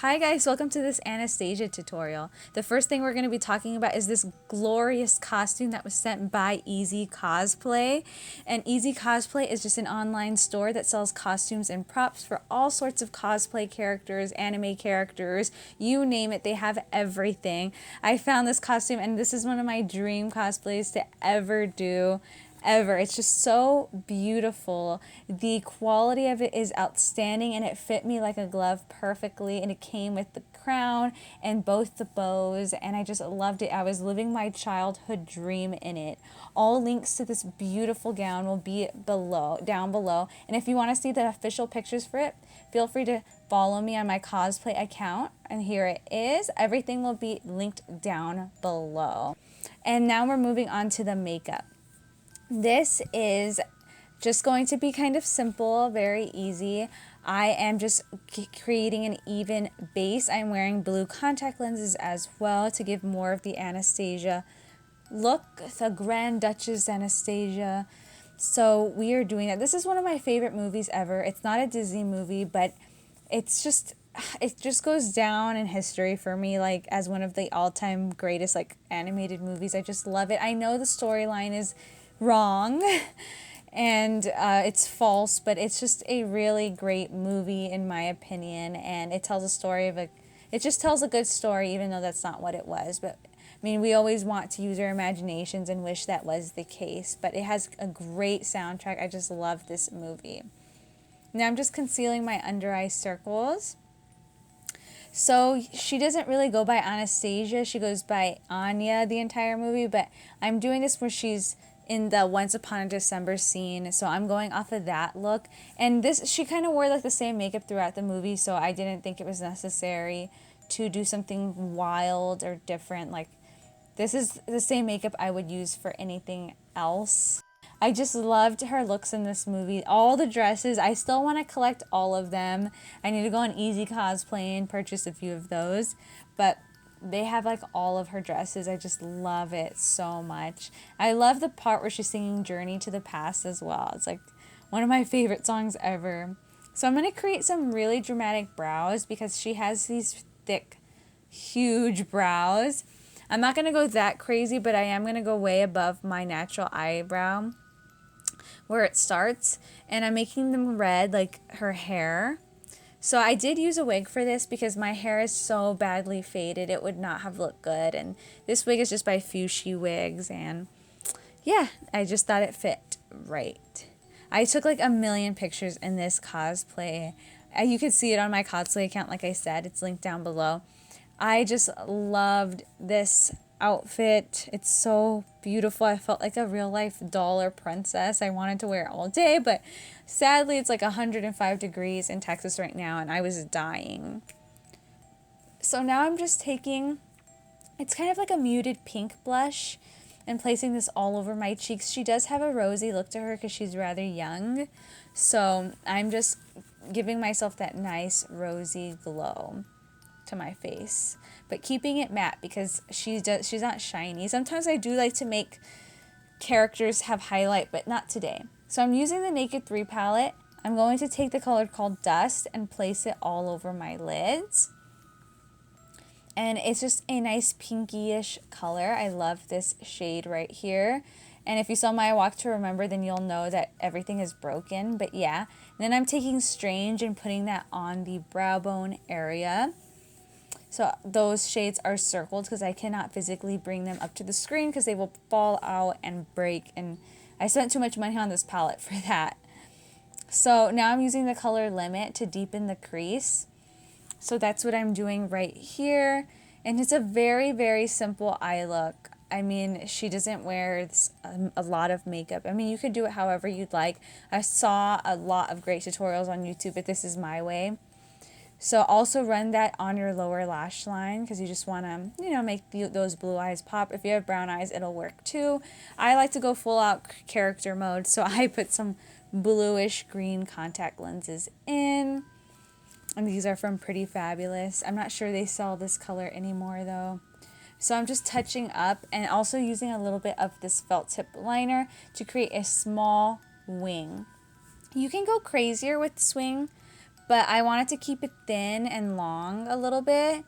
Hi guys, welcome to this Anastasia tutorial. The first thing we're going to be talking about is this glorious costume that was sent by ezcosplay. And ezcosplay is just an online store that sells costumes and props for all sorts of cosplay characters, anime characters, you name it, they have everything. I found this costume and this is one of my dream cosplays to ever do. It's just so beautiful. The quality of it is outstanding and it fit me like a glove perfectly, and it came with the crown and both the bows, and I just loved it. I was living my childhood dream in it. All links to this beautiful gown will be down below, and if you want to see the official pictures for it, feel free to follow me on my cosplay account, and here it is. Everything will be linked down below. And now we're moving on to the makeup. This is just going to be kind of simple, very easy. I am just creating an even base. I'm wearing blue contact lenses as well to give more of the Anastasia look, the Grand Duchess Anastasia. So we are doing that. This is one of my favorite movies ever. It's not a Disney movie, but it just goes down in history for me, like as one of the all-time greatest like animated movies. I just love it. I know the storyline is wrong and it's false, but it's just a really great movie in my opinion, and it tells a story of it just tells a good story, even though that's not what it was. But I mean, we always want to use our imaginations and wish that was the case, but it has a great soundtrack. I just love this movie. Now I'm just concealing my under eye circles. So she doesn't really go by Anastasia, she goes by Anya the entire movie, but I'm doing this where she's in the Once Upon a December scene, so I'm going off of that look. And this, she kind of wore like the same makeup throughout the movie, so I didn't think it was necessary to do something wild or different. Like, this is the same makeup I would use for anything else. I just loved her looks in this movie. All the dresses, I still want to collect all of them. I need to go on ezcosplay and purchase a few of those, but they have like all of her dresses. I just love it so much. I love the part where she's singing Journey to the Past as well. It's like one of my favorite songs ever. So I'm going to create some really dramatic brows because she has these thick, huge brows. I'm not going to go that crazy, but I am going to go way above my natural eyebrow where it starts, and I'm making them red like her hair. So I did use a wig for this because my hair is so badly faded, it would not have looked good. And this wig is just by Fushi Wigs, and yeah, I just thought it fit right. I took like a million pictures in this cosplay. You can see it on my cosplay account, like I said, it's linked down below. I just loved this outfit. It's so beautiful. I felt like a real life doll or princess. I wanted to wear it all day, but sadly it's like 105 degrees in Texas right now and I was dying. So now I'm just taking, it's kind of like a muted pink blush, and placing this all over my cheeks. She does have a rosy look to her because she's rather young, so I'm just giving myself that nice rosy glow to my face, but keeping it matte because she's not shiny. Sometimes I do like to make characters have highlight, but not today. So I'm using the Naked 3 palette. I'm going to take the color called Dust and place it all over my lids. And it's just a nice pinky-ish color. I love this shade right here. And if you saw my walk to remember, then you'll know that everything is broken. But yeah, and then I'm taking Strange and putting that on the brow bone area. So those shades are circled because I cannot physically bring them up to the screen because they will fall out and break. And I spent too much money on this palette for that. So now I'm using the color Limit to deepen the crease. So that's what I'm doing right here. And it's a very, very simple eye look. I mean, she doesn't wear a lot of makeup. I mean, you could do it however you'd like. I saw a lot of great tutorials on YouTube, but this is my way. So also run that on your lower lash line because you just want to, make those blue eyes pop. If you have brown eyes, it'll work too. I like to go full out character mode, so I put some bluish green contact lenses in. And these are from Pretty Fabulous. I'm not sure they sell this color anymore though. So I'm just touching up and also using a little bit of this felt tip liner to create a small wing. You can go crazier with this wing, but I wanted to keep it thin and long a little bit.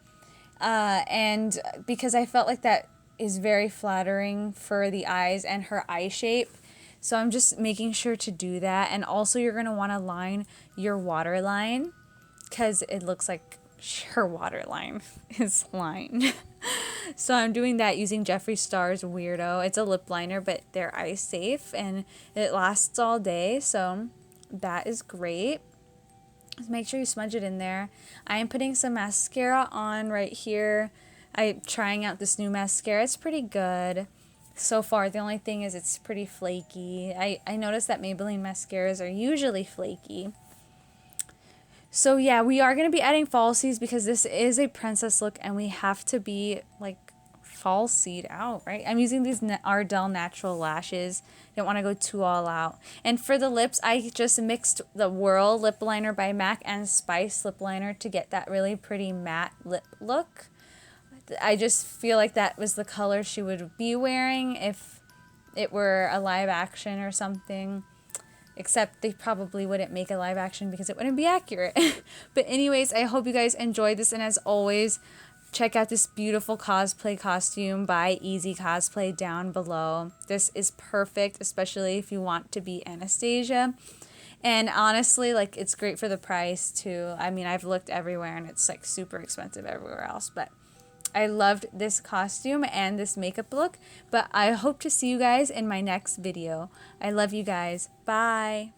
And because I felt like that is very flattering for the eyes and her eye shape. So I'm just making sure to do that. And also you're going to want to line your waterline because it looks like her waterline is lined. So I'm doing that using Jeffree Star's Weirdo. It's a lip liner, but they're eye safe and it lasts all day. So that is great. Make sure you smudge it in there. I am putting some mascara on right here. I'm trying out this new mascara. It's pretty good so far. The only thing is it's pretty flaky. I noticed that Maybelline mascaras are usually flaky. So yeah, we are going to be adding falsies because this is a princess look and we have to be like falsied out, right? I'm using these Ardell Natural Lashes. Don't want to go too all out. And for the lips, I just mixed the Whirl lip liner by MAC and Spice lip liner to get that really pretty matte lip look. I just feel like that was the color she would be wearing if it were a live action or something. Except they probably wouldn't make a live action because it wouldn't be accurate. But anyways, I hope you guys enjoyed this. And as always, check out this beautiful cosplay costume by ezcosplay down below. This is perfect, especially if you want to be Anastasia. And honestly, like, it's great for the price too. I mean, I've looked everywhere and it's like super expensive everywhere else. But I loved this costume and this makeup look. But I hope to see you guys in my next video. I love you guys. Bye.